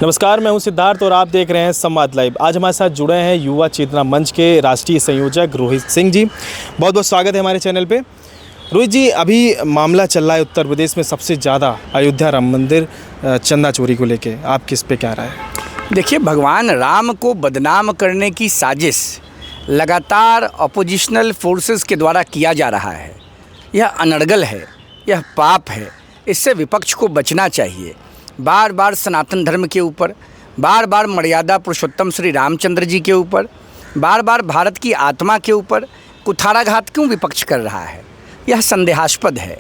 नमस्कार, मैं हूं सिद्धार्थ और आप देख रहे हैं संवाद लाइव। आज हमारे साथ जुड़े हैं युवा चेतना मंच के राष्ट्रीय संयोजक रोहित सिंह जी। बहुत बहुत स्वागत है हमारे चैनल पे। रोहित जी, अभी मामला चल रहा है उत्तर प्रदेश में सबसे ज़्यादा अयोध्या राम मंदिर चंदा चोरी को लेके, आप किस पे क्या राय है? देखिए, भगवान राम को बदनाम करने की साजिश लगातार अपोजिशनल फोर्सेस के द्वारा किया जा रहा है। यह अनर्गल है, यह पाप है। इससे विपक्ष को बचना चाहिए। बार बार सनातन धर्म के ऊपर, बार बार मर्यादा पुरुषोत्तम श्री रामचंद्र जी के ऊपर, बार बार भारत की आत्मा के ऊपर कुठाराघात क्यों विपक्ष कर रहा है? यह संदेहास्पद है,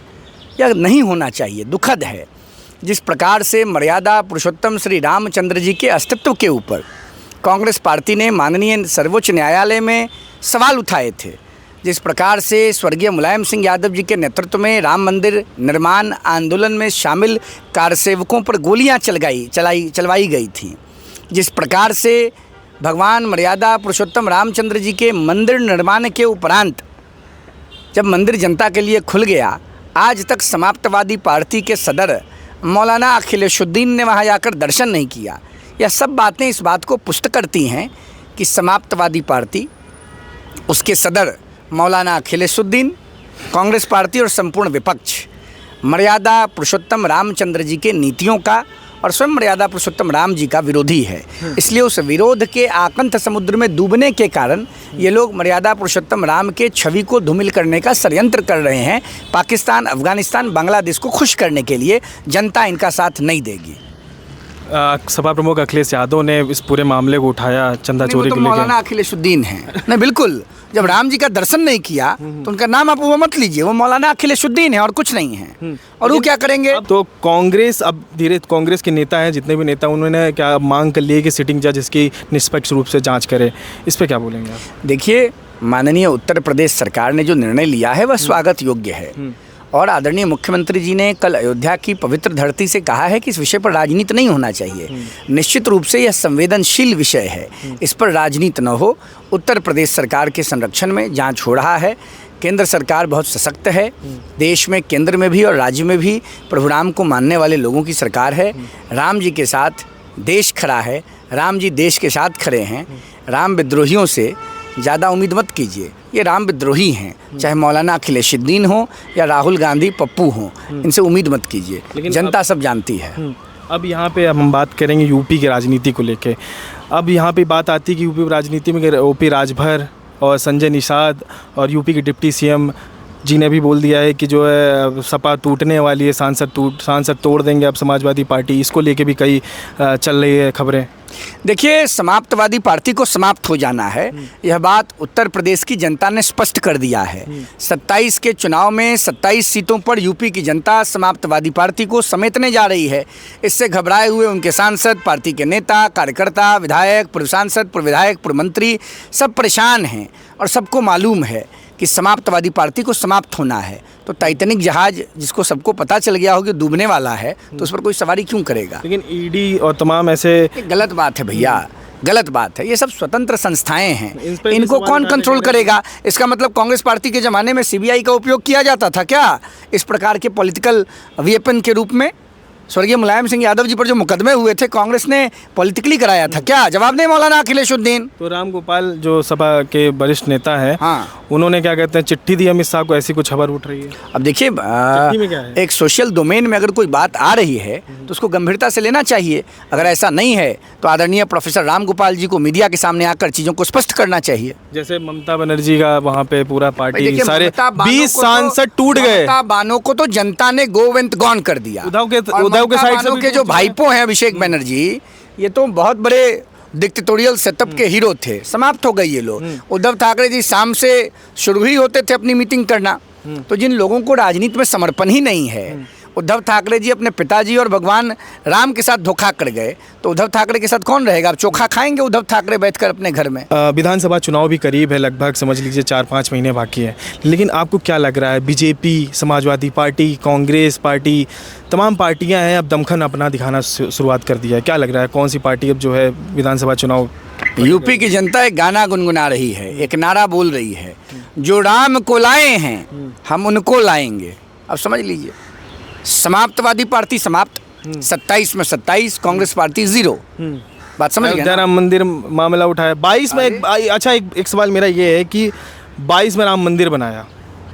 यह नहीं होना चाहिए, दुखद है। जिस प्रकार से मर्यादा पुरुषोत्तम श्री रामचंद्र जी के अस्तित्व के ऊपर कांग्रेस पार्टी ने माननीय सर्वोच्च न्यायालय में सवाल उठाए थे, जिस प्रकार से स्वर्गीय मुलायम सिंह यादव जी के नेतृत्व में राम मंदिर निर्माण आंदोलन में शामिल कारसेवकों पर गोलियां चलवाई गई थी, जिस प्रकार से भगवान मर्यादा पुरुषोत्तम रामचंद्र जी के मंदिर निर्माण के उपरांत जब मंदिर जनता के लिए खुल गया, आज तक समाप्तवादी पार्टी के सदर मौलाना अखिलेशुद्दीन ने वहाँ जाकर दर्शन नहीं किया। यह सब बातें इस बात को पुष्ट करती हैं कि समाप्तवादी पार्टी, उसके सदर मौलाना अखिलेशुद्दीन, कांग्रेस पार्टी और संपूर्ण विपक्ष मर्यादा पुरुषोत्तम रामचंद्र जी के नीतियों का और स्वयं मर्यादा पुरुषोत्तम राम जी का विरोधी है। इसलिए उस विरोध के आकंठ समुद्र में डूबने के कारण ये लोग मर्यादा पुरुषोत्तम राम के छवि को धूमिल करने का षड्यंत्र कर रहे हैं। पाकिस्तान, अफगानिस्तान, बांग्लादेश को खुश करने के लिए जनता इनका साथ नहीं देगी। सपा प्रमुख अखिलेश यादव ने इस पूरे मामले को उठाया, चंदा चोरी को लेकर। मौलाना अखिलेशुद्दीन है नहीं, बिल्कुल। जब राम जी का दर्शन नहीं किया तो उनका नाम आप वो मत लीजिए, वो मौलाना अखिलेशुद्दीन है और कुछ नहीं है। और वो क्या करेंगे? तो कांग्रेस अब कांग्रेस के नेता हैं, जितने भी नेता, उन्होंने क्या मांग कर ली है कि सिटिंग जज इसकी निष्पक्ष रूप से जांच करे। इस पे क्या बोलेंगे आप? देखिए, माननीय उत्तर प्रदेश सरकार ने जो निर्णय लिया है वह स्वागत योग्य है। और आदरणीय मुख्यमंत्री जी ने कल अयोध्या की पवित्र धरती से कहा है कि इस विषय पर राजनीति नहीं होना चाहिए। निश्चित रूप से यह संवेदनशील विषय है, इस पर राजनीति न हो। उत्तर प्रदेश सरकार के संरक्षण में जांच हो रहा है। केंद्र सरकार बहुत सशक्त है। देश में, केंद्र में भी और राज्य में भी प्रभु राम को मानने वाले लोगों की सरकार है। राम जी के साथ देश खड़ा है, राम जी देश के साथ खड़े हैं। राम विद्रोहियों से ज़्यादा उम्मीद मत कीजिए, ये राम विद्रोही हैं। चाहे मौलाना अखिलेशुद्दीन हो या राहुल गांधी पप्पू हो, इनसे उम्मीद मत कीजिए। लेकिन जनता सब जानती है। अब यहाँ पे हम बात करेंगे यूपी की राजनीति को लेके। अब यहाँ पे बात आती है कि यूपी राजनीति में ओपी राजभर और संजय निषाद और यूपी के डिप्टी सीएम जी ने भी बोल दिया है कि जो है सपा टूटने वाली है, सांसद तोड़ देंगे अब समाजवादी पार्टी। इसको लेके भी कई चल रही है खबरें। देखिए, समाप्तवादी पार्टी को समाप्त हो जाना है, यह बात उत्तर प्रदेश की जनता ने स्पष्ट कर दिया है। 27 के चुनाव में 27 सीटों पर यूपी की जनता समाप्तवादी पार्टी को समेटने जा रही है। इससे घबराए हुए उनके सांसद, पार्टी के नेता, कार्यकर्ता, विधायक, पूर्व सांसद, पूर्व विधायक, पूर्व मंत्री सब परेशान हैं। और सबको मालूम है कि समाप्तवादी पार्टी को समाप्त होना है। तो टाइटैनिक जहाज जिसको सबको पता चल गया हो कि डूबने वाला है, तो उस पर कोई सवारी क्यों करेगा? लेकिन ईडी और तमाम ऐसे गलत बात है भैया, गलत बात है। ये सब स्वतंत्र संस्थाएं हैं, इनको कौन कंट्रोल करेगा? इसका मतलब कांग्रेस पार्टी के ज़माने में सीबीआई का उपयोग किया जाता था क्या इस प्रकार के पॉलिटिकल वेपन के रूप में? स्वर्गीय मुलायम सिंह यादव जी पर जो मुकदमे हुए थे, कांग्रेस ने पॉलिटिकली कराया था क्या? जवाब नहीं मौलाना अखिलेशुद्दीन। तो राम गोपाल जो सपा के वरिष्ठ नेता हैं, हाँ, उन्होंने क्या कहते हैं, चिट्ठी दी अमित शाह को, ऐसी कुछ खबर उठ रही है। अब देखिए, एक सोशल डोमेन में अगर कोई बात आ रही है तो उसको गंभीरता से लेना चाहिए। अगर ऐसा नहीं है तो आदरणीय प्रोफेसर राम गोपाल जी को मीडिया के सामने आकर चीज़ों को स्पष्ट करना चाहिए। जैसे ममता बनर्जी का वहाँ पे पूरा पार्टी सारे 20 सांसद टूट गए। ममता बानो को तो जनता ने गो विथ गॉन कर दिया। उद्धव के साइड से के जो भाईपो हैं अभिषेक बनर्जी, ये तो बहुत बड़े डिक्टेटोरियल सेटअप के हीरो थे, समाप्त हो गए ये लोग। उद्धव ठाकरे जी शाम से शुरू ही होते थे अपनी मीटिंग करना। तो जिन लोगों को राजनीति में समर्पण ही नहीं है, उद्धव ठाकरे जी अपने पिताजी और भगवान राम के साथ धोखा कर गए, तो उद्धव ठाकरे के साथ कौन रहेगा? अब चोखा खाएंगे उद्धव ठाकरे बैठकर अपने घर में। विधानसभा चुनाव भी करीब है, लगभग समझ लीजिए 4-5 महीने बाकी है। लेकिन आपको क्या लग रहा है, BJP, Samajwadi party, Congress party, तमाम पार्टियां हैं, अब दमखम अपना दिखाना शुरुआत कर दिया है। क्या लग रहा है, कौन सी पार्टी अब जो है विधानसभा चुनाव? यूपी की जनता एक गाना गुनगुना रही है, एक नारा बोल रही है, जो राम को लाए हैं हम उनको लाएंगे। अब समझ लीजिए, समाप्तवादी पार्टी समाप्त, 27 में 27, कांग्रेस पार्टी 0। बात समझ गए अयोध्या ना? राम मंदिर मामला उठाया 22 में अच्छा एक सवाल मेरा ये है कि 22 में राम मंदिर बनाया,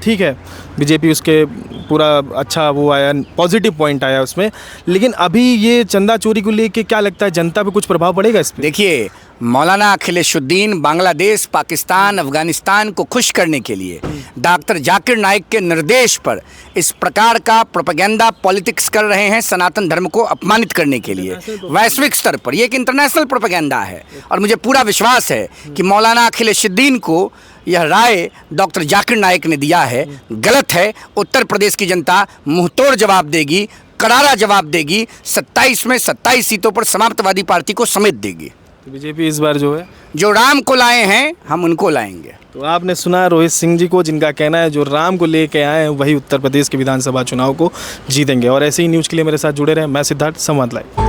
ठीक है, बीजेपी उसके पूरा अच्छा वो आया, पॉजिटिव पॉइंट आया उसमें, लेकिन अभी ये चंदा चोरी को लेके क्या लगता है जनता पे कुछ प्रभाव पड़ेगा इस पे? देखिए, मौलाना अखिलेशुद्दीन बांग्लादेश, पाकिस्तान, अफगानिस्तान को खुश करने के लिए डॉक्टर जाकिर नाइक के निर्देश पर इस प्रकार का प्रोपेगेंडा पॉलिटिक्स कर रहे हैं, सनातन धर्म को अपमानित करने के लिए वैश्विक स्तर पर। ये एक इंटरनेशनल प्रोपेगेंडा है और मुझे पूरा विश्वास है कि मौलाना अखिलेशुद्दीन को यह राय डॉक्टर जाकिर नाइक ने दिया है गलत है। उत्तर प्रदेश की जनता मुंहतोड़ जवाब देगी, करारा जवाब देगी, 27 में 27 सीटों पर समाप्तवादी पार्टी को समेट देगी। तो बीजेपी इस बार जो है, जो राम को लाए हैं हम उनको लाएंगे। तो आपने सुना रोहित सिंह जी को, जिनका कहना है जो राम को लेके आए हैं वही उत्तर प्रदेश के विधानसभा चुनाव को जीतेंगे। और ऐसे ही न्यूज़ के लिए मेरे साथ जुड़े रहें। मैं सिद्धार्थ, संवाद लाइव।